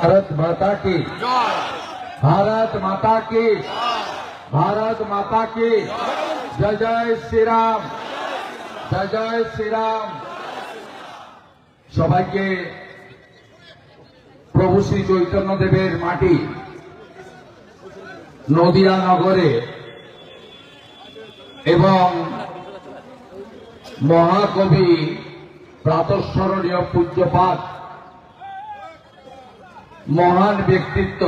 भारत माता की, भारत माता की, भारत माता की जय जय श्री राम, जय जय श्री राम। সবাইকে প্রভু শ্রী চৈতন্য দেবের মাটি নদিয়া নগরে এবং মহাকবি প্রাতঃস্মরণীয় পূজ্যপাদ মহান ব্যক্তিত্ব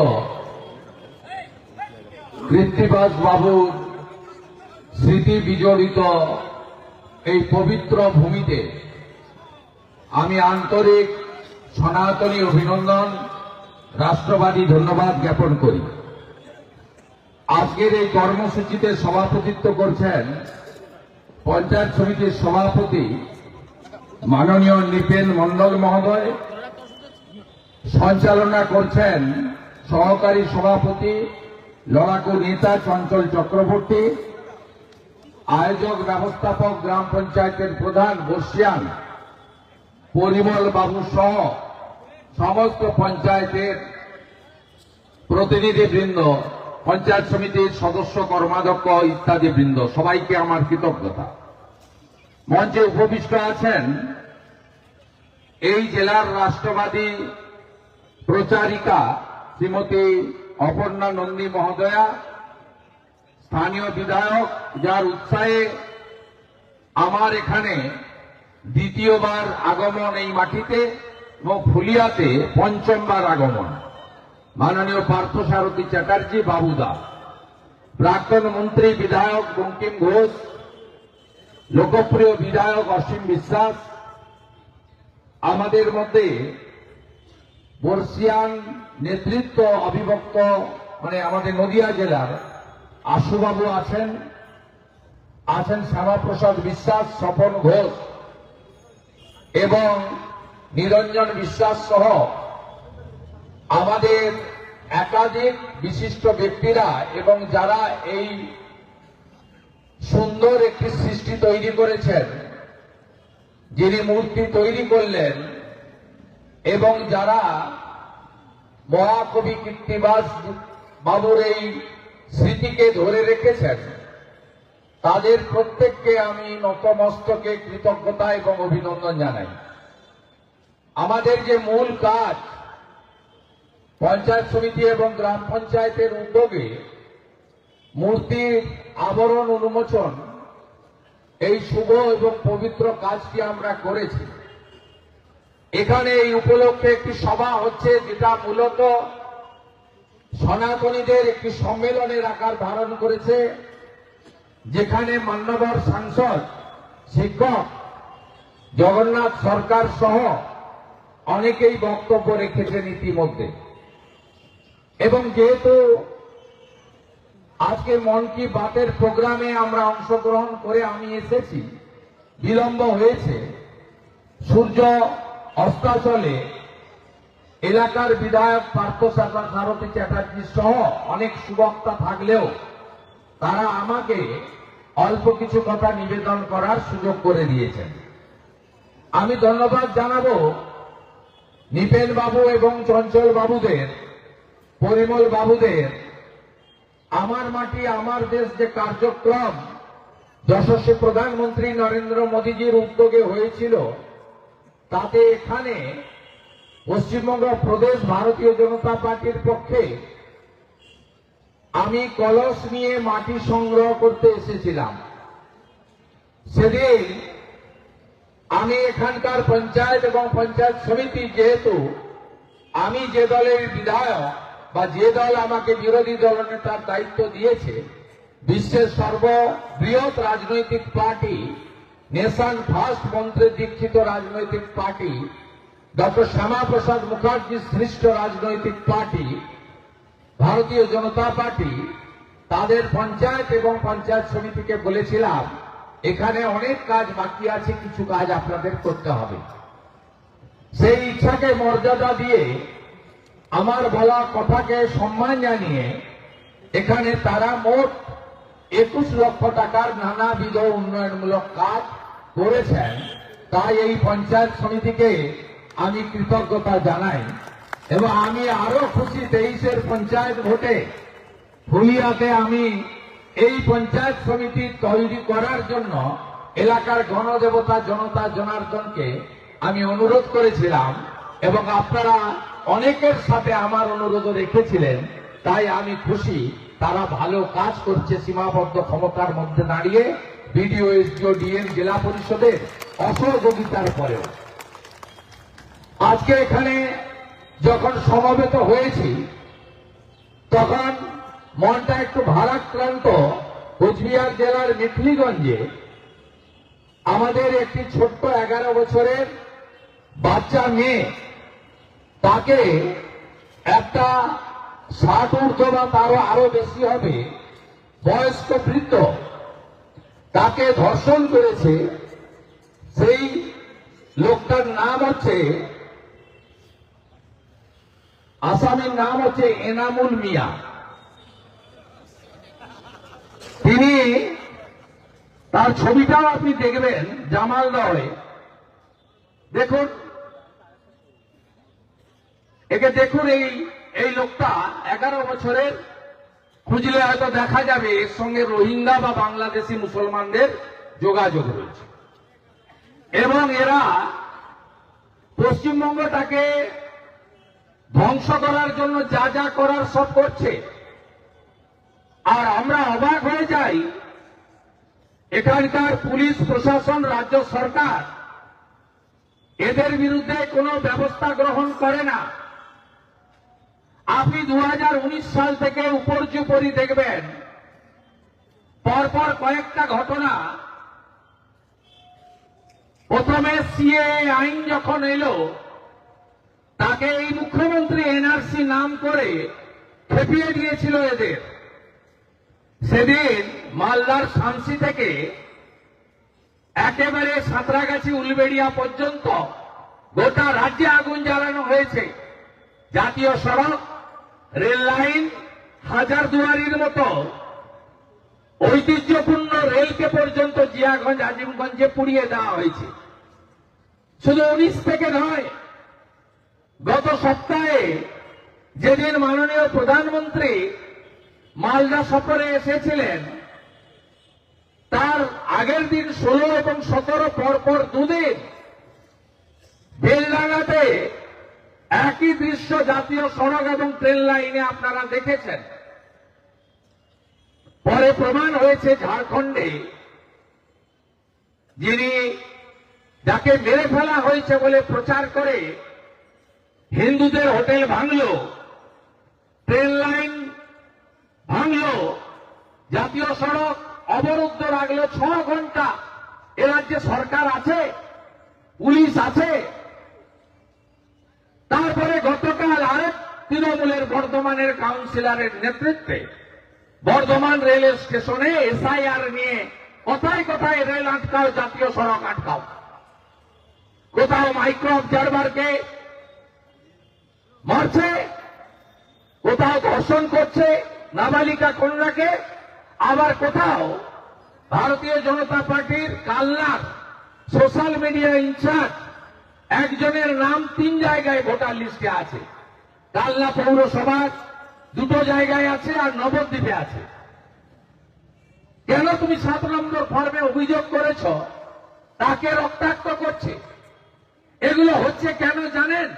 কৃত্তিবাস বাবুর স্মৃতি বিজড়িত এই পবিত্র ভূমিতে আমি আন্তরিক সনাতনী অভিনন্দন, রাষ্ট্রবাদী ধন্যবাদ জ্ঞাপন করি। আজকের এই কর্মসূচিতে সভাপতিত্ব করছেন পঞ্চায়েত সমিতির সভাপতি মাননীয় নৃপেন মণ্ডল মহোদয়, সঞ্চালনা করছেন সহকারী সভাপতি লড়াকু নেতা চঞ্চল চক্রবর্তী, আয়োজক ব্যবস্থাপক গ্রাম পঞ্চায়েতের প্রধান বর্ষিয়ান পরিমল বাবু সহ সমস্ত পঞ্চায়েতের প্রতিনিধিবৃন্দ, পঞ্চায়েত সমিতির সদস্য কর্মাধ্যক্ষ ইত্যাদি বৃন্দ, সবাইকে আমার কৃতজ্ঞতা। মঞ্চে উপবিষ্ট আছেন এই জেলার রাষ্ট্রবাদী প্রচারিকা শ্রীমতী অপর্ণা নন্দী মহোদয়া, স্থানীয় বিধায়ক যার উৎসাহে আমার এখানে দ্বিতীয়বার আগমন এই মাটিতে এবং ফুলিয়াতে পঞ্চমবার আগমন, মাননীয় পার্থসারথী চ্যাটার্জি বাবুদা, প্রাক্তন মন্ত্রী বিধায়ক বঙ্কিম ঘোষ, লোকপ্রিয় বিধায়ক অসীম বিশ্বাস, আমাদের মধ্যে বর্ষিয়ান নেতৃত্ব অবিভক্ত মানে আমাদের নদিয়া জেলার আশুবাবু আছেন, শ্যামাপ্রসাদ বিশ্বাস, স্বপন ঘোষ এবং নিরঞ্জন বিশ্বাস সহ আমাদের একাধিক বিশিষ্ট ব্যক্তিরা এবং যারা এই সুন্দর একটি সৃষ্টি তৈরি করেছেন, যিনি মূর্তি তৈরি করলেন এবং যারা মহাকবি কৃত্তিবাস বাবুর এই স্মৃতিকে ধরে রেখেছেন, তাদের প্রত্যেককে আমি নতমস্তকে কৃতজ্ঞতা এবং অভিনন্দন জানাই। আমাদের যে মূল কাজ পঞ্চায়েত সমিতি এবং গ্রাম পঞ্চায়েতের উদ্যোগে মূর্তির আবরণ উন্মোচন, এই শুভ এবং পবিত্র কাজটি আমরা করেছি। এখানে এই উপলক্ষে একটি সভা হচ্ছে, যেটা মূলত সনাতনীদের একটি সম্মেলনের আকার ধারণ করেছে, যেখানে মান্যবর সাংসদ, শিক্ষক, জগন্নাথ সরকার সহ অনেকেই বক্তব্য রেখেছেন ইতিমধ্যে। এবং যেহেতু আজকে মন কি বাতের প্রোগ্রামে আমরা অংশগ্রহণ করে আমি এসেছি, বিলম্ব হয়েছে, সূর্য অস্তাচলে এলাকার বিধায়ক পার্থসারথী চ্যাটার্জি সহ অনেক সুবক্তা থাকলেও তারা আমাকে অল্প কিছু কথা নিবেদন করার সুযোগ করে দিয়েছেন। আমি ধন্যবাদ জানাবো নৃপেন বাবু এবং চঞ্চল বাবুদের, পরিমল বাবুদের আমার মাটি আমার দেশ যে কার্যক্রম যশস্বী প্রধানমন্ত্রী নরেন্দ্র মোদীজির উদ্যোগে হয়েছিল, তাতে এখানে পশ্চিমবঙ্গ প্রদেশ ভারতীয় জনতা পার্টির পক্ষে আমি কলস নিয়ে মাটি সংগ্রহ করতে এসেছিলাম। সেদিন আমি এখানকার পঞ্চায়েত এবং পঞ্চায়েত সমিতি, যেহেতু আমি যে দলের বিধায়ক বা যে দল আমাকে বিরোধী দলনেতার দায়িত্ব দিয়েছে, বিশ্বের সর্ববৃহৎ রাজনৈতিক পার্টি, নেশন ফার্স্ট মন্ত্রে দীক্ষিত রাজনৈতিক পার্টি, ডক্টর শ্যামাপ্রসাদ মুখার্জি সৃষ্ট রাজনৈতিক পার্টি ভারতীয় জনতা পার্টি, তাদের পঞ্চায়েত এবং পঞ্চায়েত সমিতিকে বলেছিলাম এখানে অনেক কাজ বাকি আছে, কিছু কাজ আপনাদের করতে হবে। সেই ইচ্ছাকে মর্যাদা দিয়ে, আমার বলা কথাকে সম্মান জানিয়ে এখানে তারা মোট 21 লক্ষ টাকার নানাবিধ উন্নয়নমূলক কাজ করেছেন। তাই এই পঞ্চায়েত সমিতিকে আমি কৃতজ্ঞতা জানাই। এবং আমি আরো খুশি 23-এর পঞ্চায়েত ভোটে ফুলিয়াতে আমি এই পঞ্চায়েত সমিতি তৈরি করার জন্য এলাকার গণদেবতা জনতা জনার্দনকে আমি অনুরোধ করেছিলাম এবং আপনারা অনেকের সাথে আমার অনুরোধ রেখেছিলেন। তাই আমি খুশি তারা ভালো কাজ করছে সীমাবদ্ধ ক্ষমতার মধ্যে দাঁড়িয়ে বিডিও এসডিও ডিএম জেলা পরিষদের অসহযোগিতার পরেও। আজকে এখানে যখন সমবেত হয়েছি তখন মনটা একটু ভারাক্রান্ত। কোচবিহার জেলার মেখলিগঞ্জে আমাদের একটি ছোট্ট 11 বছরের বাচ্চা মেয়ে, তাকে একটা 60 ঊর্ধ্ব বা তারও আরো বেশি হবে বয়স্ক বৃদ্ধ তাকে ধর্ষণ করেছে। সেই লোকটার নাম হচ্ছে, আসামির নাম হচ্ছে এনামুল মিয়া। তিনি, তার ছবিটাও আপনি দেখবেন জামালদহে। দেখুন, একে দেখুন। এই লোকটা 11 বছরের, খুঁজলে হয়তো দেখা যাবে এর সঙ্গে রোহিঙ্গা বা বাংলাদেশি মুসলমানদের যোগাযোগ রয়েছে এবং এরা পশ্চিমবঙ্গটাকে ধ্বংস করার জন্য যা যা করার সব করছে। আর আমরা অবাক হয়ে যাই, এখানকার পুলিশ প্রশাসন, রাজ্য সরকার এদের বিরুদ্ধে কোনো ব্যবস্থা গ্রহণ করে না। আপনি 2019 সাল থেকে উপর্যুপরি দেখবেন পরপর কয়েকটা ঘটনা। প্রথমে সিএএ আইন যখন এলো, তাকে এই মুখ্যমন্ত্রী এনআরসি নাম করে খেপিয়ে দিয়েছিল এদের। সেদিন মালদার শামসি থেকে একেবারে সাঁতরাগাছি উলবেড়িয়া পর্যন্ত গোটা রাজ্যে আগুন জ্বালানো হয়েছে। জাতীয় সড়ক, রেল লাইন, হাজারদুয়ারির মতো ঐতিহ্যপূর্ণ রেলকে পর্যন্ত জিয়াগঞ্জ আজিমগঞ্জে পুড়িয়ে দেওয়া হয়েছে। শুধু 19 থেকে নয়, গত সপ্তাহে যেদিন মাননীয় প্রধানমন্ত্রী মালদা সফরে এসেছিলেন, তার আগের দিন 16 এবং 17 পরপর দুদিন বেলডাঙ্গাতে একই দৃশ্য জাতীয় সড়ক এবং ট্রেন লাইনে আপনারা দেখেছেন। পরে প্রমাণ হয়েছে ঝাড়খণ্ডে যিনি, যাকে মেরে ফেলা হয়েছে বলে প্রচার করে হিন্দুদের হোটেল ভাঙলো, ট্রেন লাইন ভাঙলো, জাতীয় সড়ক অবরুদ্ধ রাখলো 6 ঘন্টা। এ রাজ্যে সরকার আছে, পুলিশ আছে। তারপরে গতকাল আরেক তৃণমূলের বর্ধমানের কাউন্সিলরের নেতৃত্বে বর্ধমান রেল স্টেশনে এসআইআর নিয়ে কথায় কথায় রেল আটকাও, জাতীয় সড়ক আটকাও। কোথাও মাইক্রো অবজারভারকে মারছে, কোথাও ধর্ষণ করছে নাবালিকা কন্যাকে, আবার কোথাও ভারতীয় জনতা পার্টির কালনার সোশ্যাল মিডিয়া ইনচার্জ একজনের নাম 3 জায়গায় ভোটার লিস্টে আছে। কালনা পৌরসভার 2টো জায়গায় আছে আর নবদ্বীপে আছে। কেন তুমি 7 নম্বর ফর্মে অভিযোগ করেছ, তাকে রক্তাক্ত করছে? এগুলো হচ্ছে কেন জানেন?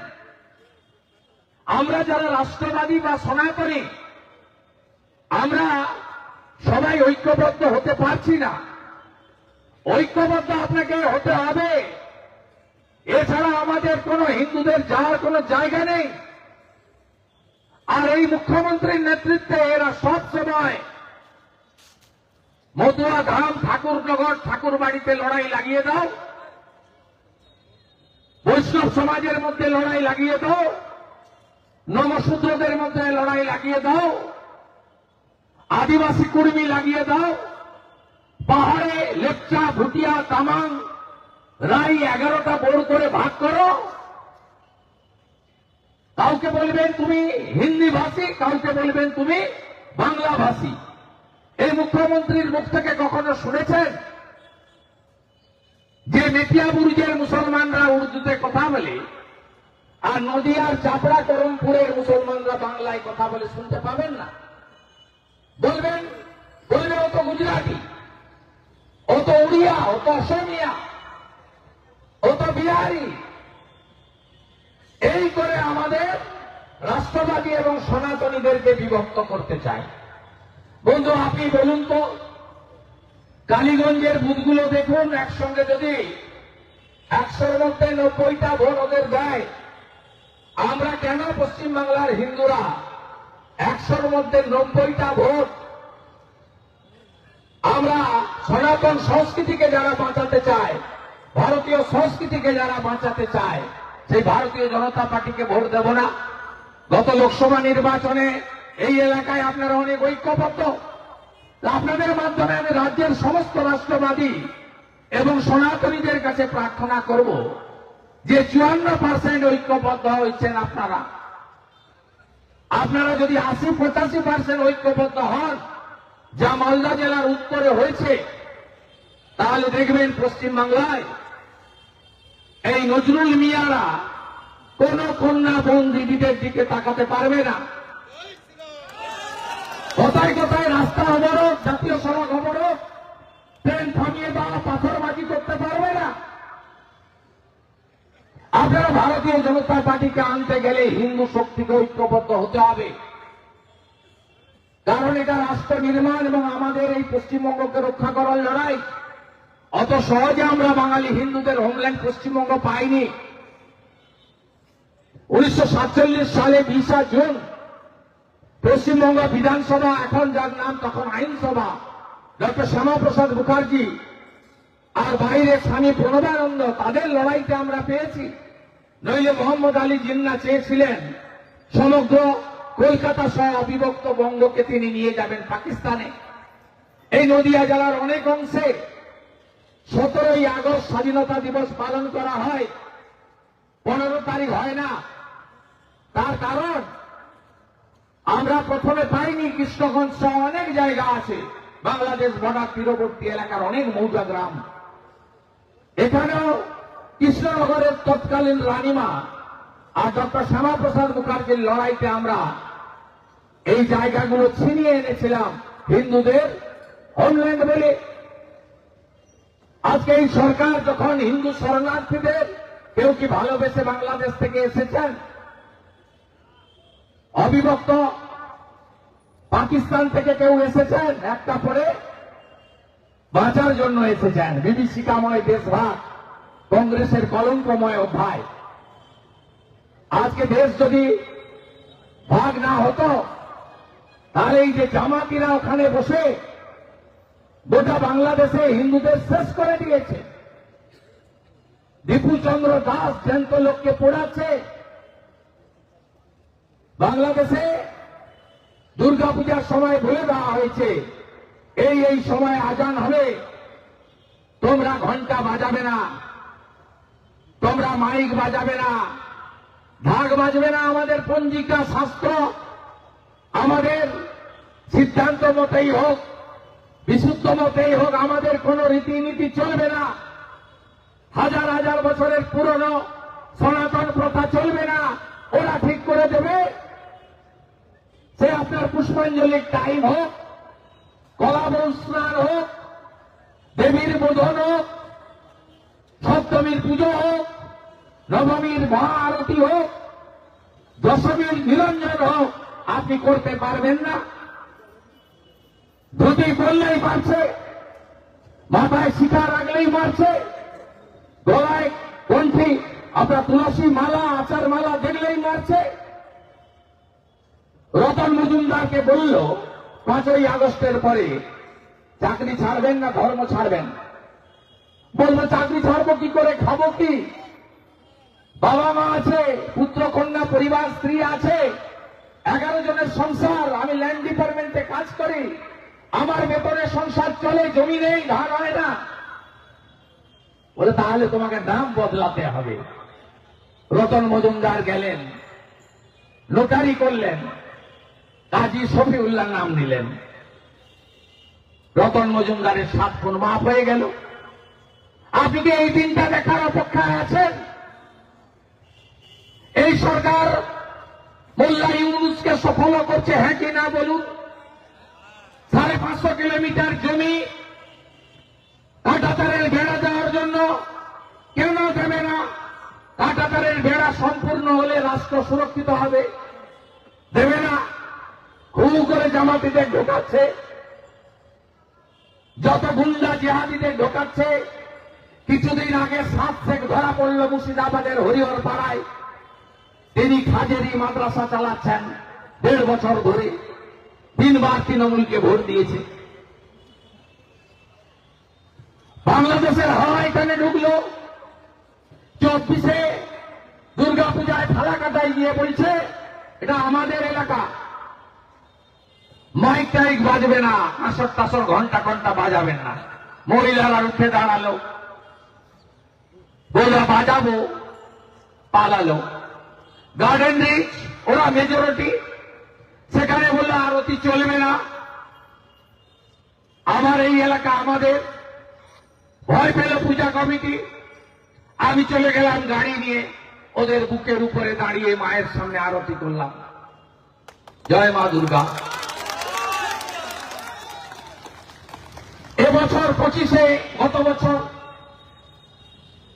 আমরা যারা রাষ্ট্রবাদী বা সনাতনী, আমরা সবাই ঐক্যবদ্ধ হতে পারছি না। ঐক্যবদ্ধ আপনাকে হতে হবে, এছাড়া আমাদের কোন হিন্দুদের যাওয়ার কোন জায়গা নেই। আর এই মুখ্যমন্ত্রীর নেতৃত্বে এরা সব সময় মতুয়া ধাম, ঠাকুরনগর, ঠাকুর বাড়িতে লড়াই লাগিয়ে দাও, বৈষ্ণব সমাজের মধ্যে লড়াই লাগিয়ে দাও, নমশূদ্রদের মধ্যে লড়াই লাগিয়ে দাও, আদিবাসী কুর্মী লাগিয়ে দাও, পাহাড়ে লেপচা, ভুটিয়া, তামাং, রাই 11টা বোর্ড করে ভাগ করো। কাউকে বলবেন তুমি হিন্দি ভাষী, কাউকে বলবেন তুমি বাংলা ভাষী। এই মুখ্যমন্ত্রীর মুখ থেকে কখনো শুনেছেন যে মেটিয়া বুরুজের মুসলমানরা উর্দুতে কথা বলে আর নদিয়ার চাপড়া করমপুরের মুসলমানরা বাংলায় কথা বলে শুনতে পাবেন না। বলবেন বলবে ও তো গুজরাটি, ও তো উড়িয়া, ও তো অসমিয়া, ও তো বিহারি। এই করে আমাদের রাষ্ট্রবাদী এবং সনাতনীদেরকে বিভক্ত করতে চায়। বন্ধু, আপনি বলুন তো, কালীগঞ্জের বুথগুলো দেখুন, একসঙ্গে যদি 100-র মধ্যে 90টা ভোট ওদের দেয়, আমরা কেন পশ্চিমবাংলার হিন্দুরা 100-র মধ্যে 90টা ভোট আমরা সনাতন সংস্কৃতিকে যারা বাঁচাতে চায়, ভারতীয় সংস্কৃতিকে যারা বাঁচাতে চায়, সেই ভারতীয় জনতা পার্টিকে ভোট দেব না? গত লোকসভা নির্বাচনে এই এলাকায় আপনারা অনেক ঐক্যবদ্ধ। আপনাদের মাধ্যমে আমি রাজ্যের সমস্ত রাষ্ট্রবাদী এবং সনাতনীদের কাছে প্রার্থনা করব যে 54% ঐক্যবদ্ধ হয়েছেন আপনারা। আপনারা যদি 80-85% ঐক্যবদ্ধ হন, যা মালদা জেলার উত্তরে হয়েছে, তাহলে দেখবেন পশ্চিমবাংলায় এই নজরুল মিয়ারা কোন কন্যা বোন দিদিদের দিকে তাকাতে পারবে না। কোথায় কোথায় রাস্তা অবরোধ, জাতীয় সড়ক অবরোধ, ট্রেন থামিয়ে দেওয়া, পাথরবাজি করতে পারবে না। আপনারা ভারতীয় জনতা পার্টিকে আনতে গেলে হিন্দু শক্তিকে ঐক্যবদ্ধ হতে হবে, কারণ এটা রাষ্ট্র নির্মাণ এবং আমাদের এই পশ্চিমবঙ্গকে রক্ষা করার লড়াই। অত সহজে আমরা বাঙালি হিন্দুদের হোমল্যান্ড পশ্চিমবঙ্গ পাইনি। 1947 সালে 20 জুন পশ্চিমবঙ্গ বিধানসভা, এখন যার নাম তখন আইনসভা, ডক্টর শ্যামাপ্রসাদ মুখার্জি আর বাইরে স্বামী প্রণবানন্দ, তাদের লড়াইতে আমরা পেয়েছি। নইলে মোহাম্মদ আলী জিন্না চেয়েছিলেন সমগ্র কলকাতা সহ অবিভক্ত বঙ্গকে তিনি নিয়ে যাবেন পাকিস্তানে। এই নদিয়া জেলার অনেক অংশে 17ই আগস্ট স্বাধীনতা দিবস পালন করা হয়, 15 তারিখ হয় না। তার কারণ আমরা প্রথমে পাইনি কৃষ্ণগঞ্জ সহ অনেক জায়গা আছে, বাংলাদেশ বর্ডার তীরবর্তী এলাকার অনেক মৌজা গ্রাম। এখানেও কৃষ্ণনগরের তৎকালীন রানীমা আর ডক্টর শ্যামাপ্রসাদ মুখার্জির লড়াইতে আমরা এই জায়গাগুলো ছিনিয়ে এনেছিলাম হিন্দুদের হোমল্যান্ড বলে। আজকে এই সরকার যখন হিন্দু শরণার্থীদের, কেউ কি ভালোবেসে বাংলাদেশ থেকে এসেছেন? অবিভক্ত পাকিস্তান থেকে কেউ এসেছেন? একটা পরে বাঁচার জন্য এসেছেন। বিভীষিকাময় দেশভাগ, কংগ্রেসের কলঙ্কময় অধ্যায়। আজকে দেশ যদি ভাগ না হতো, তাহলে এই যে জামাতিরা ওখানে বসে গোটা বাংলাদেশে হিন্দুদের শেষ করে দিয়েছে। দীপু চন্দ্র দাস জ্যান্ত লোককে পোড়াচ্ছে। বাংলাদেশে দুর্গাপূজার সময় বলে দেওয়া হয়েছে এই সময় আজান হবে, তোমরা ঘন্টা বাজাবে না, তোমরা মাইক বাজাবে না, ঢাক বাজবে না। আমাদের পঞ্জিকা শাস্ত্র, আমাদের সিদ্ধান্ত মতেই হোক, বিশুদ্ধ মতেই হোক, আমাদের কোন রীতিনীতি চলবে না। হাজার হাজার বছরের পুরনো সনাতন প্রথা চলবে না। ওরা ঠিক করে দেবে। সে আপনার পুষ্পাঞ্জলির টাইম হোক, কলাবল স্নান হোক, দেবীর বোধন হোক, সপ্তমীর পুজো হোক, নবমীর মহাআরতি হোক, দশমীর নিরঞ্জন হোক, আপনি করতে পারবেন না। ধুতি পরলেই মারছে, মাথায় শিখা রাখলেই মারছে, গলায় কণ্ঠি আপনার তুলসী মালা, আচার মালা দেখলেই মারছে। রতন মজুমদারকে বলল 5ই আগস্টের পরে চাকরি ছাড়বেন না ধর্ম ছাড়বেন? বলবো চাকরি ছাড়বো কি করে, খাবো কি? বাবা মা আছে, পুত্র কন্যা পরিবার, স্ত্রী আছে, 11 জনের সংসার। আমি ল্যান্ড ডিপার্টমেন্টে কাজ করি, আমার বেতনে সংসার চলে, জমি নেই, ধান হয় না। বলে তাহলে তোমাকে নাম বদলাতে হবে। রতন মজুমদার গেলেন, নোটারি করলেন, কাজী শফিউল্লাহ নাম নিলেন। রতন মজুমদারের 7 খুন মাফ হয়ে গেল। আপনি কি এই দিনটা দেখার অপেক্ষায় আছেন? এই সরকার মোল্লা ইউনুসকে সফল করছে, হ্যাঁ কি না বলুন? 550 কিলোমিটার জমি কাঁটাতারের বেড়া দেওয়ার জন্য কেন দেবে না? কাঁটাতারের বেড়া সম্পূর্ণ হলে রাষ্ট্র সুরক্ষিত হবে, দেবে না। হু করে জামাতিদের ঢোকাচ্ছে, যত গুন্ডা জিহাদিদের ঢোকাচ্ছে। কিছুদিন আগে 7 শেখ ধরা পড়ল মুর্শিদাবাদের হরিহর পাড়ায়। তিনি খাজেরি মাদ্রাসা চালাচ্ছেন 1.5 বছর ধরে, 3 বার তৃণমূলকে ভোট দিয়েছে। বাংলাদেশের হাওয়া এখানে ঢুকলো, 24-এ দুর্গাপূজায় ফালাকাটায় গিয়ে বলছে এটা আমাদের এলাকা, মাইক টাইক বাজবে না, আসর টাসর ঘন্টা ঘন্টা বাজাবেন না। মহিলারা উঠে দাঁড়ালো, বললো বাজাবো, পালালো। গার্ডেন রিচ ওরা মেজরিটি, সেখানে বললো আরতি চলবে না, আমার এই এলাকা আমাদের। ভয় পেল পূজা কমিটি। আমি চলে গেলাম গাড়ি নিয়ে, ওদের বুকের উপরে দাঁড়িয়ে মায়ের সামনে আরতি করলাম, জয় মা দুর্গা। এবছর 25-এ গত বছর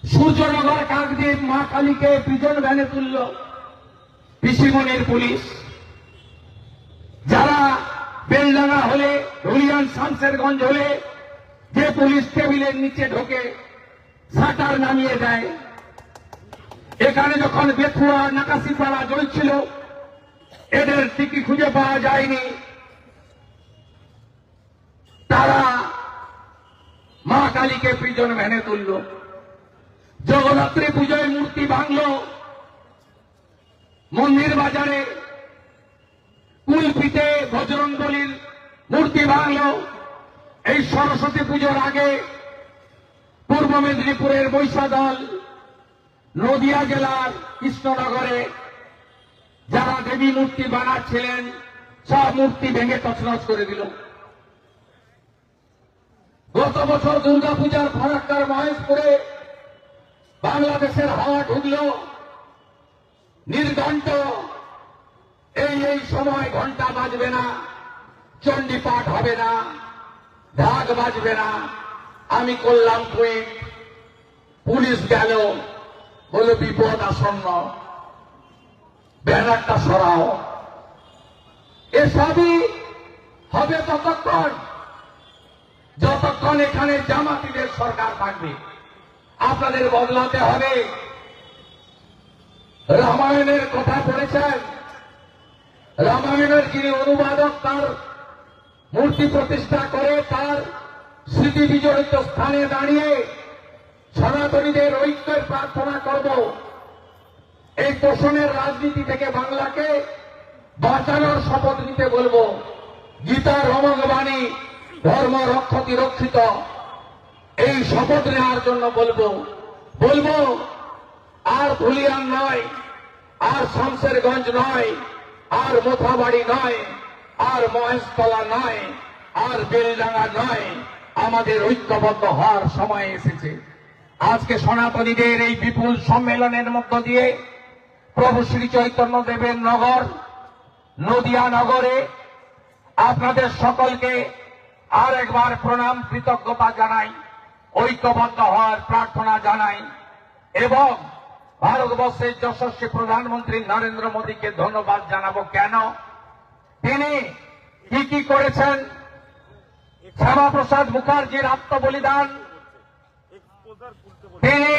সূর্যনগর কাকদ্বীপ মা কালীকে প্রিজন ভ্যানে তুলল পিসিমনের পুলিশ। যারা বেলডাঙ্গা হলে, ধুলিয়ান শামশেরগঞ্জ হলে যে পুলিশ টেবিলের নিচে ঢোকে শাটার নামিয়ে দেয়, এখানে যখন বেথুয়া নাকাশিপাড়া জ্বলছিল এদের টিকি খুঁজে পাওয়া যায়নি, তারা মা কালীকে প্রিজন ভ্যানে তুলল। জগদ্ধাত্রী পুজোয় মূর্তি ভাঙল মন্দির বাজারে, কুলপিতে বজরংবলীর মূর্তি ভাঙল। এই সরস্বতী পুজোর আগে পূর্ব মেদিনীপুরের বৈশাদল, নদিয়া জেলার কৃষ্ণনগরে যারা দেবী মূর্তি বানাচ্ছিলেন সব মূর্তি ভেঙে তছনছ করে দিল। গত বছর দুর্গাপূজার ফারাক্কার মহেশপুরে বাংলাদেশের হাওয়া ঢুকল নির্ঘণ্ট। এই সময় ঘন্টা বাজবে না, চণ্ডী পাঠ হবে না, ঢাক বাজবে না। আমি করলাম টুইট, পুলিশ গেল, বলে বিপদ আসন্ন, ব্যানারটা সরাও। এসবই হবে যতক্ষণ এখানে জামাতিদের সরকার থাকবে। আপনাদের বদলাতে হবে। রামায়ণের কথা পড়েছেন, রামায়ণের যিনি অনুবাদক তার মূর্তি প্রতিষ্ঠা করে তার স্মৃতি বিজড়িত স্থানে দাঁড়িয়ে সনাতনীদের ঐক্যের প্রার্থনা করব। এই তোষণের রাজনীতি থেকে বাংলাকে বাঁচানোর শপথ নিতে বলবো। গীতার রমকবাণী ধর্ম রক্ষতি রক্ষিত, এই শপথ নেওয়ার জন্য বলবো। আর ধুলিয়ান নয়, আর শামশেরগঞ্জ নয়, আর মোথাবাড়ি নয়, আর মহেশতলা নয়, আর বেলডাঙ্গা নয়, আমাদের ঐক্যবদ্ধ হওয়ার সময় এসেছে। আজকে সনাতনীদের এই বিপুল সম্মেলনের মধ্য দিয়ে প্রভু শ্রী চৈতন্য দেবের নগর নদিয়া নগরে আপনাদের সকলকে আর একবার প্রণাম কৃতজ্ঞতা জানাই, ঐক্যবদ্ধ হওয়ার প্রার্থনা জানাই এবং ভারতবর্ষের যশস্বী প্রধানমন্ত্রী নরেন্দ্র মোদীকে ধন্যবাদ জানাবো। কেন? তিনি কি করেছেন? শ্যামাপ্রসাদ মুখার্জির আত্মবলিদান, তিনি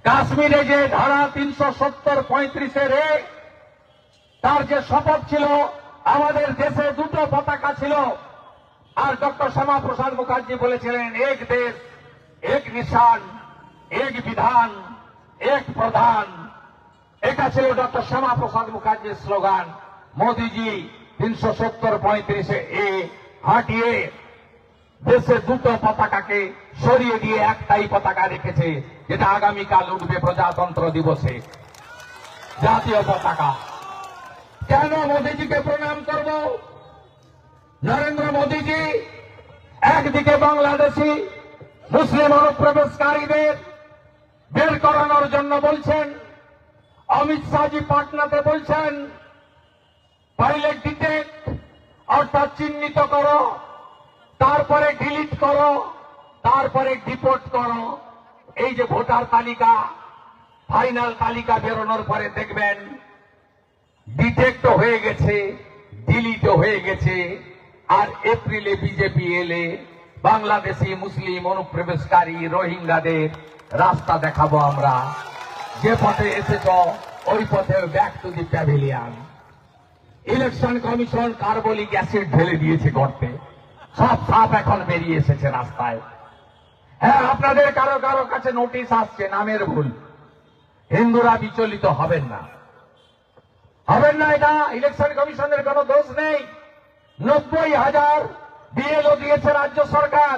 কাশ্মীরে যে ধারা 370-35-এর তার যে শপথ ছিল, আমাদের দেশে 2টো পতাকা ছিল, আর ডক্টর শ্যামাপ্রসাদ মুখার্জি বলেছিলেন এক দেশ এক নিশান, এক বিধান, এক প্রধান। এটা ছিল ডক্টর শ্যামাপ্রসাদ মুখার্জির স্লোগান। মোদীজি 370-35-এ হাঁটিয়ে দেশে 2টো পতাকাকে সরিয়ে দিয়ে একটাই পতাকা রেখেছে, যেটা আগামীকাল উঠবে প্রজাতন্ত্র দিবসে, জাতীয় পতাকা। কেন মোদীজিকে প্রণাম করব? নরেন্দ্র মোদীজি একদিকে বাংলাদেশি মুসলিম অনুপ্রবেশকারীদের বের করানোর জন্য বলছেন, অমিত শাহজি পাটনাতে বলছেন পহলে ডিটেক্ট অর্থাৎ চিহ্নিত করো, তারপরে ডিলিট করো, তারপরে ডিপোর্ট করো। এই যে ভোটার তালিকা, ফাইনাল তালিকা বেরোনোর পরে দেখবেন ডিটেক্টও হয়ে গেছে, ডিলিটও হয়ে গেছে। আর এপ্রিলে বিজেপি এলে বাংলাদেশি মুসলিম অনুপ্রবেশকারী রোহিঙ্গাদের রাস্তা দেখাবো আমরা। যে পথে এসেছ ওই পথে back to the pavilion. Election commission carbolic acid ঢেলে দিয়েছে গর্তে, সব সাপ এখন বেরিয়ে এসেছে রাস্তায়। হ্যাঁ, আপনাদের কারো কারো কাছে নোটিশ আসছে, নামের ভুল। হিন্দুরা বিচলিত হবেন না, হবেন না। এটা ইলেকশন কমিশনের কোনো দোষ নেই। 90,000 বিএলও দিয়েছে রাজ্য সরকার,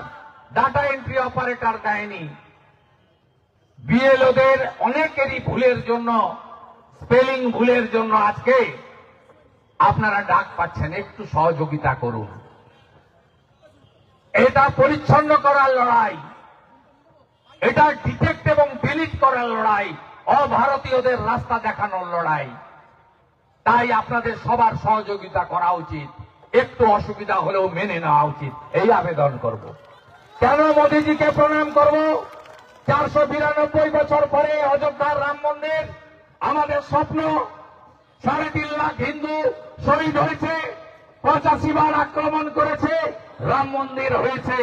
ডাটা এন্ট্রি অপারেটর দেয়নি। বিএলওদের অনেকেরই ভুলের জন্য, স্পেলিং ভুলের জন্য আজকে আপনারা ডাক পাচ্ছেন। একটু সহযোগিতা করুন। এটা পরিচ্ছন্ন করার লড়াই, এটা ডিটেক্ট এবং ডিলিট করার লড়াই, অভারতীয়দের রাস্তা দেখানোর লড়াই। তাই আপনাদের সবার সহযোগিতা করা উচিত, একটু অসুবিধা হলেও মেনে নেওয়া উচিত, এই আবেদন করব। কেন মোদীজিকে প্রণাম করব? 492 বছর পরে অযোধ্যার রাম মন্দির আমাদের স্বপ্ন। 3.5 লাখ হিন্দু শহীদ হয়েছে, 85 বার আক্রমণ করেছে, রাম মন্দির হয়েছে।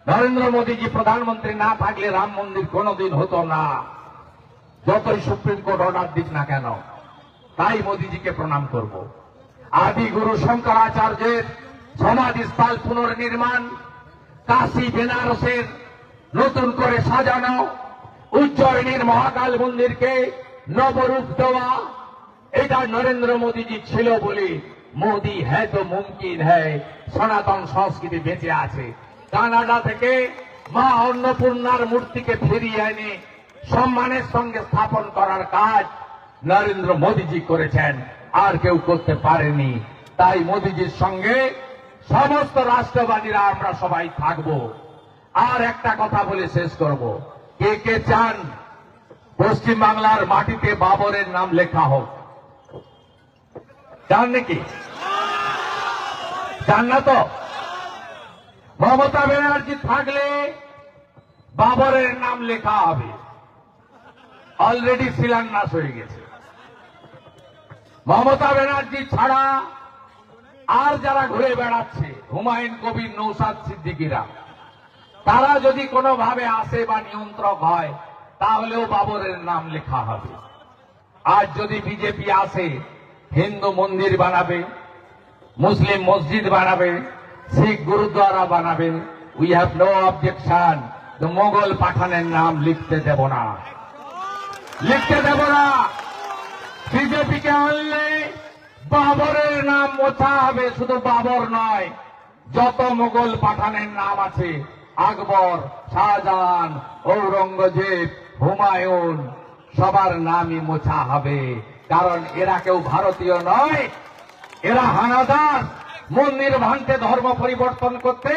নরেন্দ্র মোদীজি প্রধানমন্ত্রী না থাকলে রাম মন্দির কোনোদিন হতো না, যতই সুপ্রিম কোর্ট অর্ডার দিক না কেন। তাই মোদীজিকে প্রণাম করব। আদি গুরু শঙ্করাচার্যের সমাধিস্থল পুনর্নির্মাণ, কাশী বেনারসের নতুন করে সাজানো, উজ্জয়িনীর মহাকাল মন্দিরকে নবরূপ দেওয়া, এটা নরেন্দ্র মোদীজি ছিল বলে মোদী হ্যাঁ তো মুমকিন হ্যায় সনাতন সংস্কৃতি বেঁচে আছে। কানাডা থেকে মা অন্নপূর্ণার মূর্তিকে ফিরিয়ে এনে সম্মানের সঙ্গে স্থাপন করার কাজ নরেন্দ্র মোদীজি করেছেন, আর কেউ করতে পারেনি। তাই মোদীজির সঙ্গে সমস্ত রাষ্ট্রবাদীরা আমরা সবাই থাকব। আর একটা কথা বলে শেষ করব, কে কে চান পশ্চিম বাংলার মাটিতে বাবরের নাম লেখা হোক? চান নাকি? চান না তো? মমতা ব্যানার্জি থাকলে বাবরের নাম লেখা হবে, অলরেডি শিলান্যাস হয়ে গেছে। মমতা ব্যানার্জি ছাড়া আর যারা ঘুরে বেড়াচ্ছে, হুমায়ুন কবির, নৌসাদ সিদ্দিকীরা, তারা যদি কোনোভাবে আসে বা নিয়ন্ত্রক হয় তাহলেও বাবরের নাম লেখা হবে। আজ যদি বিজেপি আসে, হিন্দু মন্দির বানাবে, মুসলিম মসজিদ বানাবে, শিখ গুরুদ্বারা বানাবে, we have no objection. Mughal পাঠানের নাম লিখতে দেব না, লিখতে দেব না। বিজেপিকে আনলে বাবরের নাম মোছা হবে। শুধু বাবর নয়, যত মোগল পাঠানের নাম আছে, আকবর, শাহজাহান, ঔরঙ্গজেব, হুমায়ুন, সবার নামই মোছা হবে। কারণ এরা কেউ ভারতীয় নয়, এরা হানাদার। মন্দির ভাঙতে, ধর্ম পরিবর্তন করতে,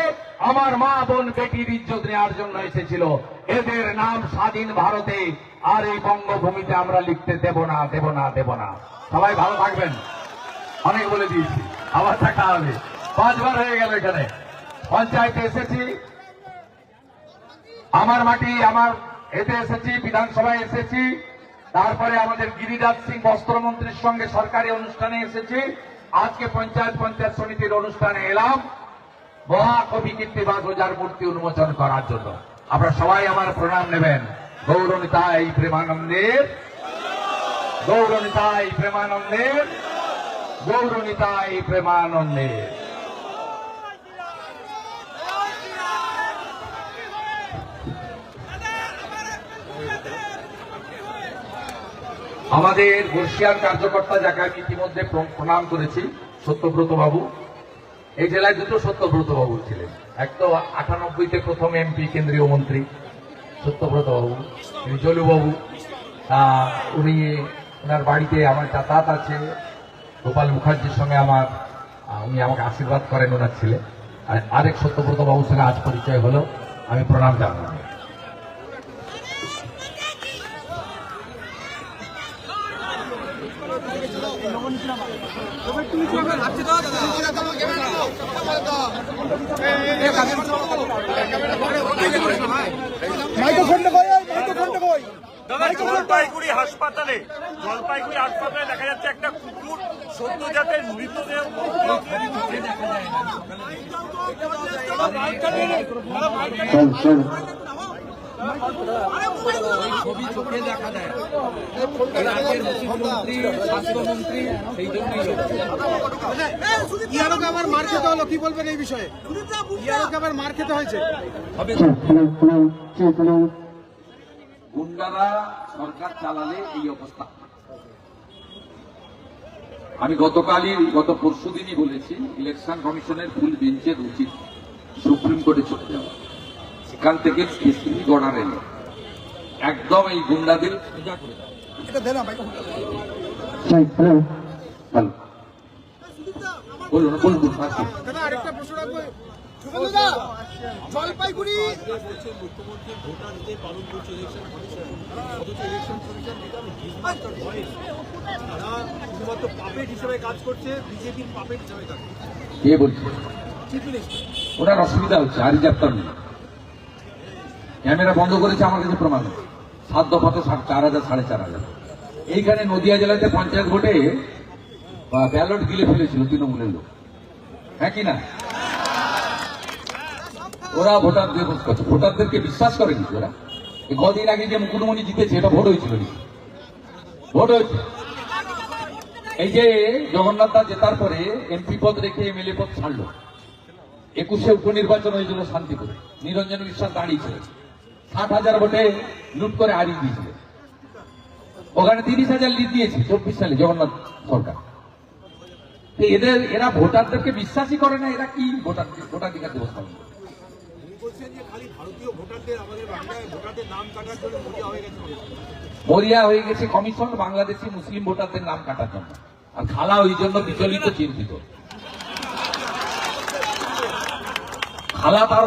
আমার মা বোন বেটির ইজ্জত নেওয়ার জন্য এসেছিল। এদের নাম স্বাধীন ভারতে আর এই বঙ্গভূমিতে আমরা লিখতে দেব না, দেব না, দেব না। সবাই ভালো থাকবেন। অনেক বলে দিয়েছি, আবার দেখা হবে। 5 বার হয়ে গেল এখানে। পঞ্চায়েতে এসেছি, আমার মাটি আমার এতে এসেছি, বিধানসভায় এসেছি, তারপরে আমাদের গিরিরাজ সিং বস্ত্রমন্ত্রীর সঙ্গে সরকারি অনুষ্ঠানে এসেছি। আজকে পঞ্চায়েত সমিতির অনুষ্ঠানে এলাম মহাকবি কীর্তিবাস ওঝার মূর্তি উন্মোচন করার জন্য। আপনারা সবাই আমার প্রণাম নেবেন। গৌরনিতাই প্রেমানন্দের, গৌরনিতাই প্রেমানন্দের, গৌরনিতাই প্রেমানন্দের। আমাদের বর্ষিয়ান কার্যকর্তা, যাকে আমি ইতিমধ্যে প্রণাম করেছি, সত্যব্রত বাবু। এই জেলায় 2 সত্যব্রত বাবু ছিলেন। এক তো 98-তে প্রথম এমপি, কেন্দ্রীয় মন্ত্রী সত্যব্রত বাবু, তিনি জলুবাবু। উনি, ওনার বাড়িতে আমার যাতায়াত আছে। গোপাল মুখার্জির সঙ্গে উনি আমাকে আশীর্বাদ করেন ওনার ছেলে। আর আরেক সত্যব্রত বাবুর সঙ্গে আজ পরিচয় হলো, আমি প্রণাম জানাই। জলপাইগুড়ি হাসপাতালে দেখা যাচ্ছে একটা কুকুর সদ্য জাতের মৃতদেহ ছবি চোখে দেখা দেয় রাজ্যের মুখ্যমন্ত্রী স্বাস্থ্যমন্ত্রী সেই জন্যই ইয়ারোকে আবার মার খেতে হলো, কি বলবেন এই বিষয়ে? ইয়ারোকে আবার মার খেতে হয়েছে। গুন্ডারা সরকার চালালে এই অবস্থা। আমি গত পরশুদিনই বলেছি, ইলেকশন কমিশনের ফুল বেঞ্চের উচিত সুপ্রিম কোর্টে চলে যাওয়া, সেখান থেকে স্পেসিফিক অর্ডার এলো একদম এই গুন্ডাদের সোজা করে দেওয়া। বলুন আরেকটা প্রশ্ন রাখবো, জলপাইগুড়ি মুখ্যমন্ত্রী ভোটার যে পালন করছে ইলেকশন কমিশন, অথচ ইলেকশন কমিশন তারা শুধুমাত্র পাপেট হিসেবে কাজ করছে, বিজেপির পাপেট হিসেবে কাজ করছে। কে বলছে? ওনার অসুবিধা হচ্ছে, আর রিজার্ভটা নেই, ক্যামেরা বন্ধ করেছে, আমার কাছে প্রমাণ 7 দফাতে 4,000 4,500। এইখানে নদিয়া জেলাতে পঞ্চায়েত ভোটে ব্যালট গিলে ফেলেছিল তৃণমূলের লোক, হ্যাঁ কি না? ওরা ভোটারদের করছে, ভোটারদেরকে বিশ্বাস করেনি ওরা। কদিন আগে যে মুকুটমণি জিতেছে, এটা ভোট হয়েছিল নাকি? ভোট হয়েছে। এই যে জগন্নাথ দাস জেতার পরে এমপি পদ রেখে এমএলএ পদ ছাড়লো, 21-এ উপনির্বাচন হয়েছিল শান্তিপুরে, নিরঞ্জন বিশ্বাস দাঁড়িয়েছিল, 60,000 ভোটে লুট করে হারিয়ে দিয়েছিল। ওখানে 30,000 লিড দিয়েছে 24 সালে জগন্নাথ সরকার। এরা ভোটারদেরকে বিশ্বাসই করে না, এরা কি ভোটাধিকার দিবস পালন করে? মরিয়া হয়ে গেছে কমিশন বাংলাদেশি মুসলিম ভোটারদের নাম কাটার জন্য, আর খালা ওই জন্য বিচলিত, চিন্তিত। খালা তার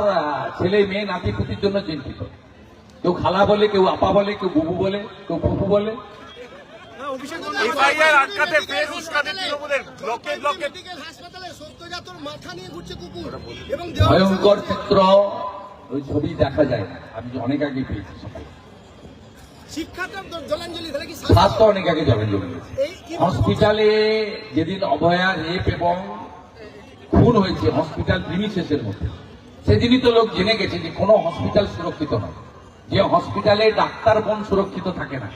ছেলে মেয়ে নাতি পুতির জন্য চিন্তিত। কেউ খালা বলে, কেউ আপা বলে, কেউ বুবু বলে, কেউ ফুফু বলে। ভয়ঙ্কর চিত্র, ওই ছবি দেখা যায় না, আমি অনেক আগে পেয়েছি সকালে। স্বাস্থ্য অনেক আগে জলাঞ্জলি দিয়েছে। হসপিটালে যেদিন অভয়া রেপ এবং খুন হয়েছে হসপিটাল প্রিমিসেসের মধ্যে, সেদিনই তো লোক জেনে গেছে যে কোনো হসপিটাল সুরক্ষিত নয়, যে হসপিটালে ডাক্তার বোন সুরক্ষিত থাকে না।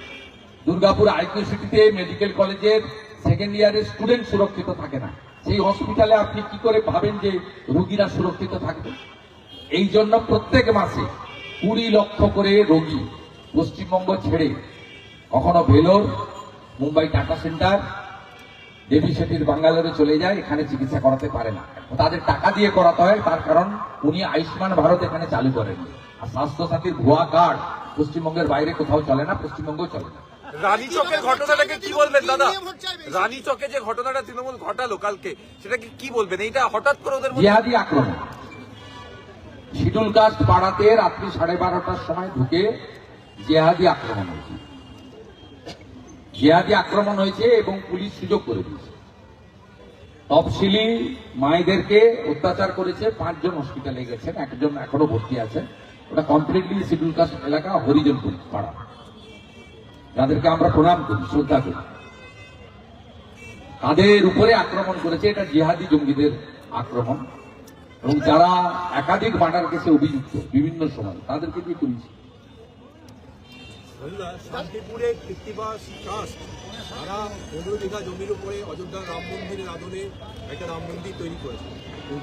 দুর্গাপুর আইকিউ সিটিতে মেডিকেল কলেজের সেকেন্ড ইয়ারের স্টুডেন্ট সুরক্ষিত থাকে না। সেই হসপিটালে আপনি কি করে ভাবেন যে রোগীরা সুরক্ষিত থাকবে? এই জন্য প্রত্যেক মাসে 20 লক্ষ করে রোগী পশ্চিমবঙ্গ ছেড়ে কখনো ভেলোর, মুম্বাই টাটা সেন্টার, দেবী সেটির বাঙ্গালোরে চলে যায়, এখানে চিকিৎসা করাতে পারে না, তাদের টাকা দিয়ে করাতে হয়। তার কারণ উনি আয়ুষ্মান ভারত এখানে চালু করেননি, আর স্বাস্থ্য সাথীর ভুয়া কার্ড পশ্চিমবঙ্গের বাইরে কোথাও চলে না, পশ্চিমবঙ্গও চলে না। রানীচকের ঘটনাটাকে কি বলবেন দাদা? রানীচকে যে ঘটনাটা তৃণমূল ঘটালো কালকে, সেটাকে কি বলবেন? এইটা হঠাৎ করে ওদের জিহাদি আক্রমণ। শিডিউল কাস্ট পাড়াতে রাত্রি 12:30টার সময় ঢুকে জিহাদি আক্রমণ হয়েছে। জিহাদি আক্রমণ হয়েছে এবং পুলিশ সুযোগ করে দিয়েছে। তফসিলি মায়েদেরকে অত্যাচার করেছে, 5 জন হসপিটালে গেছেন, 1 জন এখনো ভর্তি আছে। ওটা কমপ্লিটলি শিডিউল কাস্ট এলাকা, হরিজনপুর পাড়া, যাদেরকে আমরা প্রণাম করি, শ্রদ্ধা করি। তাদের উপরে আক্রমণ করেছে, এটা জিহাদি জঙ্গিদের আক্রমণ। এবং যারা একাধিক মার্ডার কেসে অভিযুক্ত বিভিন্ন সময়, তাদেরকে দিয়ে করেছে। শান্তিপুরে কৃত্তিবাস ট্রাস্ট তারা 15 বিঘা জমির উপরে অযোধ্যা রাম মন্দিরের আদলে একটা রাম মন্দির তৈরি করেছে।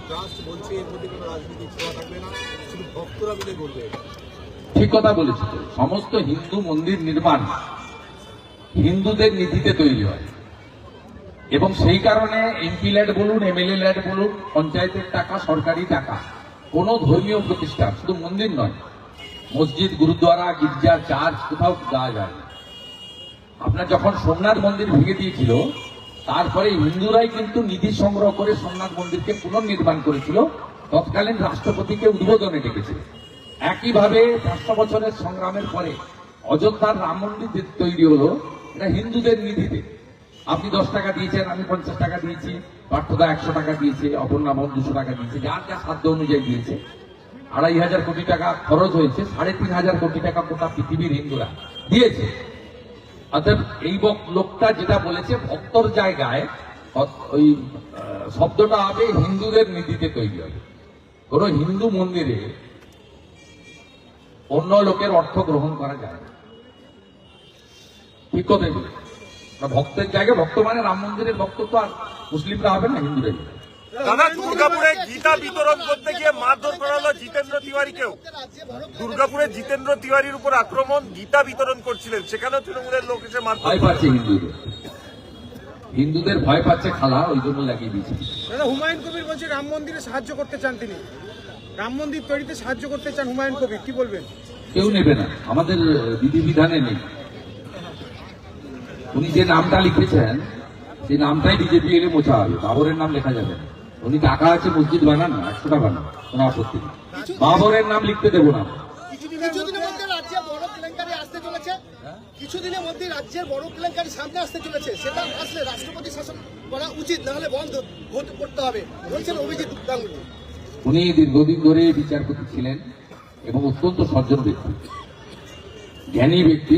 ট্রাস্ট বলছে এর মধ্যে কোনো রাজনীতির ছোঁয়া থাকবে না, শুধু ভক্তরা মিলে করবে। ঠিক কথা বলেছি। সমস্ত হিন্দু মন্দির নির্মাণ হিন্দুদের নিধিতে তৈরি হয়, এবং সেই কারণে এমপি ল্যাড বলুন, এমএলএ ল্যাড বলুন, পঞ্চায়েতের টাকা, সরকারি টাকা, কোন ধর্মীয় প্রতিষ্ঠান, শুধু মন্দির নয়, মসজিদ, গুরুদ্বারা, গির্জা, চার্চ, কোথাও দেওয়া যায় না। আপনার যখন সোমনাথ মন্দির ভেঙে দিয়েছিল, তারপরে হিন্দুরাই কিন্তু নিধি সংগ্রহ করে সোমনাথ মন্দিরকে পুনর্নির্মাণ করেছিল, তৎকালীন রাষ্ট্রপতিকে উদ্বোধনে ডেকেছিল। একইভাবে 500 বছরের সংগ্রামের পরে অযোধ্যার রাম মন্দির তৈরি হলো, এটা হিন্দুদের নিধিতে। আপনি 10 টাকা দিয়েছেন, আমি 50 টাকা দিয়েছি, পার্থদা 100 টাকা দিয়েছে, অপর্ণামন 200 টাকা দিয়েছে, যার যা সাধ্য অনুযায়ী দিয়েছে। 2,500 কোটি টাকা খরচ হয়েছে, 3,500 কোটি টাকা গোটা পৃথিবীর হিন্দুরা দিয়েছে। অর্থাৎ এই লোকটা যেটা বলেছে ভক্তর জায়গায় ওই শব্দটা হবে হিন্দুদের নীতিতে তৈরি হবে। কোন হিন্দু মন্দিরে অন্য লোকের অর্থ গ্রহণ করা যায় না, ঠিক কথা বলি। ভক্তের জায়গায় ভক্ত মানে রাম মন্দিরের ভক্ত তো আর মুসলিমরা হবে না, হিন্দুরাই। দাদা দুর্গাপুরে গীতা বিতরণ করতে গিয়ে মারধর করা হলো জিতেন্দ্র তিওয়ারিকেও। দুর্গাপুরে জিতেন্দ্র তিওয়ারির উপর আক্রমণ, গীতা বিতরণ করছিলেন, সেখানেও তৃণমূলের লোক এসে মারধর ভয় পাচ্ছে হিন্দুদের ভয় পাচ্ছে খালা, ওই জন্য লাগিয়ে দিয়েছে। দাদা হুমায়ুন কবির বলছে রাম মন্দিরে সাহায্য করতে চান, তিনি রাম মন্দির তৈরিতে সাহায্য করতে চান হুমায়ুন কবির, কি বলবেন? কেউ নেবে না, আমাদের বিধিবিধানে নেই। উনি যে নামটা লিখেছেন সেই নামটাই বিজেপি এলে মোছা হবে, বাবরের নাম লেখা যাবে না। উনি টাকা আছে মসজিদ বানান না, 100টা বানান, কোনো আপত্তি নেই। বাবরের নাম লিখতে দেবো না। কিছুদিনের মধ্যে রাজ্যে বড় কেলেঙ্কারি আসতে চলেছে, কিছুদিনের মধ্যে রাজ্যের বড় কেলেঙ্কারি সামনে আসতে চলেছে, সেটা আসলে রাষ্ট্রপতি শাসন করা উচিত, না হলে বন্ধ করতে হবে বলছেন অভিজিৎ গাঙ্গুলি। উনি দীর্ঘদিন ধরে বিচারপতি ছিলেন এবং অত্যন্ত সজ্জন ব্যক্তি, জ্ঞানী ব্যক্তি,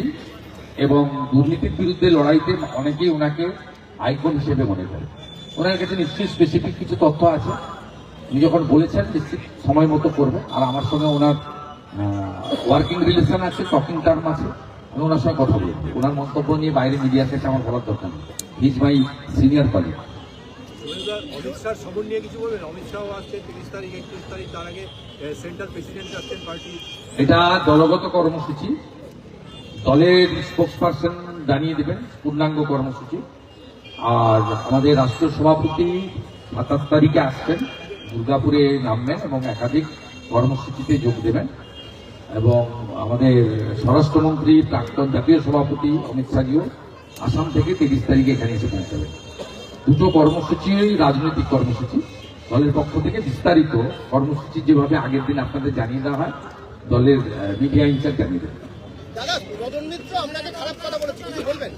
এবং দুর্নীতির বিরুদ্ধে লড়াইতে অনেকেই ওনাকে আইকন হিসেবে মনে করে। ওনার কাছে নিশ্চয়ই স্পেসিফিক কিছু তথ্য আছে, উনি যখন বলেছেন নিশ্চিত সময় মতো করবে। আর আমার সঙ্গে ওনার ওয়ার্কিং রিলেশন আছে, টকিং টার্ম আছে, আমি ওনার সঙ্গে কথা বলবো। ওনার মন্তব্য নিয়ে বাইরে মিডিয়ার কাছে আমার বলার দরকার নেই, he is my senior colleague. Amit শাহর খবর নিয়ে কিছু বলবেন? অমিত শাহ আসছে 30 তারিখ 31 তারিখ, তার আগে সেন্ট্রাল প্রেসিডেন্ট আসছেন পার্টি। এটা দলগত কর্মসূচি, দলের স্পোক্সপারসন জানিয়ে দেবেন পূর্ণাঙ্গ কর্মসূচি। আর আমাদের রাষ্ট্রীয় সভাপতি 27 তারিখে আসছেন, দুর্গাপুরে নামবেন এবং একাধিক কর্মসূচিতে যোগ দেবেন। এবং আমাদের স্বরাষ্ট্রমন্ত্রী প্রাক্তন জাতীয় সভাপতি অমিত শাহজিও আসাম থেকে 30 তারিখে এখানে এসে পৌঁছাবেন। দুটো কর্মসূচি রাজনৈতিক কর্মসূচি, দলের পক্ষ থেকে বিস্তারিত কর্মসূচি যেভাবে আগের দিন আপনাদের জানিয়ে দেওয়া হয়, দলের মিডিয়া ইনচার্জ জানিয়ে দেবেন। দাদা মদন মিত্র আপনাকে খারাপ কথা বলেছে, কিছু বলবেন?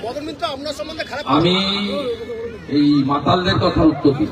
মদন মিত্র আপনার সম্বন্ধে খারাপ আমি এই মাতালদের কথা উত্তর দিই।